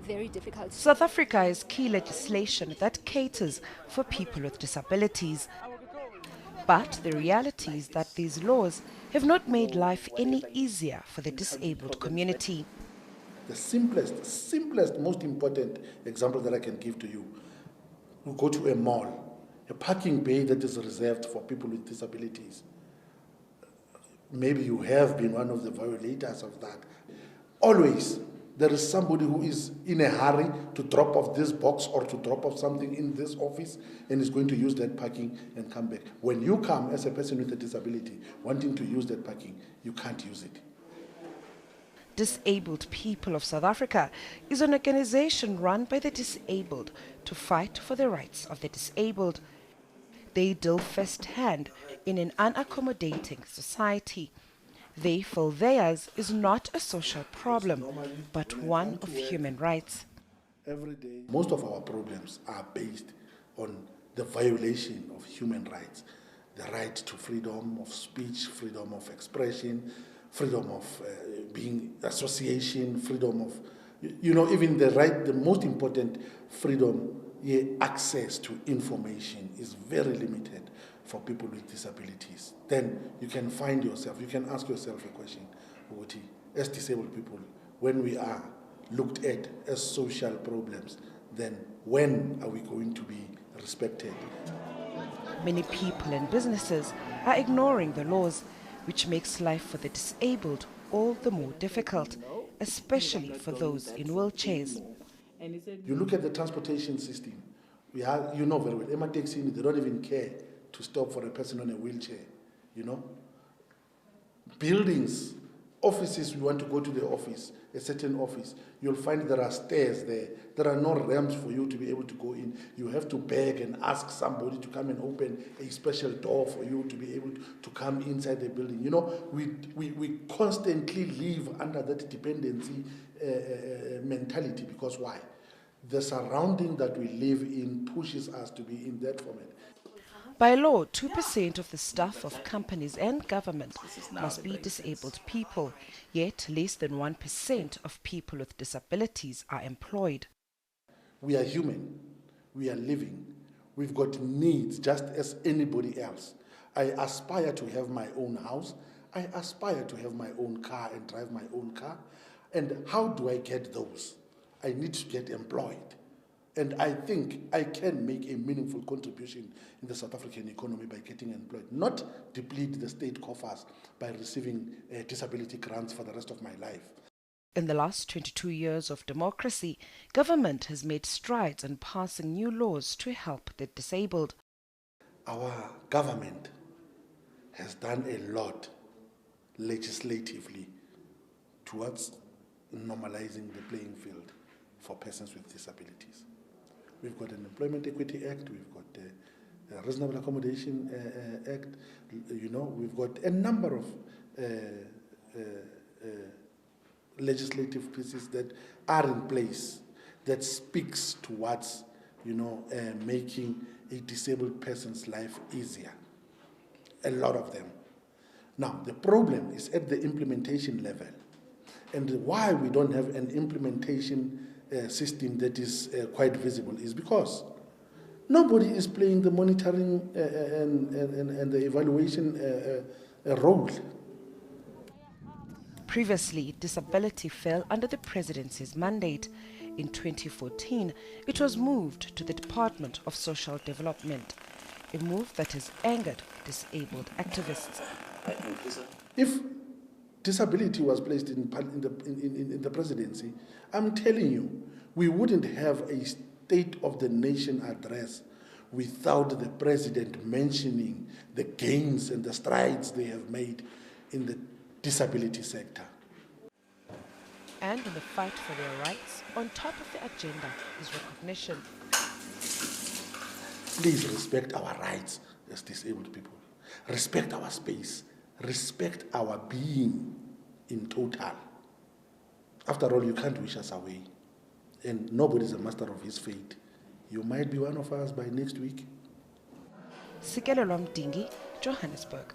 very difficult. South Africa has key legislation that caters for people with disabilities. But the reality is that these laws have not made life any easier for the disabled community. The simplest, most important example that I can give to you. You go to a mall, a parking bay that is reserved for people with disabilities. Maybe you have been one of the violators of that. Always, there is somebody who is in a hurry to drop off this box or to drop off something in this office and is going to use that parking and come back. When you come as a person with a disability wanting to use that parking, you can't use it. Disabled People of South Africa is an organization run by the disabled to fight for the rights of the disabled. They deal firsthand in an unaccommodating society. They feel theirs is not a social problem, but one of human rights. Every day, most of our problems are based on the violation of human rights. The right to freedom of speech, freedom of expression, freedom of being association, freedom of, even the most important freedom, access to information is very limited for people with disabilities. Then you can find yourself, you can ask yourself a question, as disabled people, when we are looked at as social problems, then when are we going to be respected? Many people and businesses are ignoring the laws, which makes life for the disabled all the more difficult, especially for those in wheelchairs. You look at the transportation system, we have, very well, Emma Taxi, they don't even care to stop for a person on a wheelchair, Buildings, offices, we want to go to the office, a certain office, you'll find there are stairs there. There are no ramps for you to be able to go in. You have to beg and ask somebody to come and open a special door for you to be able to come inside the building. We constantly live under that dependency mentality, because why? The surrounding that we live in pushes us to be in that format. By law, 2% of the staff of companies and government must be disabled people, yet less than 1% of people with disabilities are employed. We are human, we are living, we've got needs just as anybody else. I aspire to have my own house, I aspire to have my own car and drive my own car. And how do I get those? I need to get employed. And I think I can make a meaningful contribution in the South African economy by getting employed, not deplete the state coffers by receiving disability grants for the rest of my life. In the last 22 years of democracy, government has made strides in passing new laws to help the disabled. Our government has done a lot legislatively towards normalizing the playing field for persons with disabilities. We've got an Employment Equity Act, we've got a Reasonable Accommodation Act, we've got a number of legislative pieces that are in place that speaks towards, making a disabled person's life easier. A lot of them. Now, the problem is at the implementation level. And why we don't have an implementation system that is quite visible is because nobody is playing the monitoring and the evaluation role. Previously, disability fell under the presidency's mandate. In 2014, it was moved to the Department of Social Development, a move that has angered disabled activists. If disability was placed in the presidency, I'm telling you, we wouldn't have a State of the Nation address without the president mentioning the gains and the strides they have made in the disability sector. And in the fight for their rights, on top of the agenda is recognition. Please respect our rights as disabled people. Respect our space. Respect our being in total. After all, you can't wish us away. And nobody's a master of his fate. You might be one of us by next week. Sikelelwa Mdingi, Johannesburg.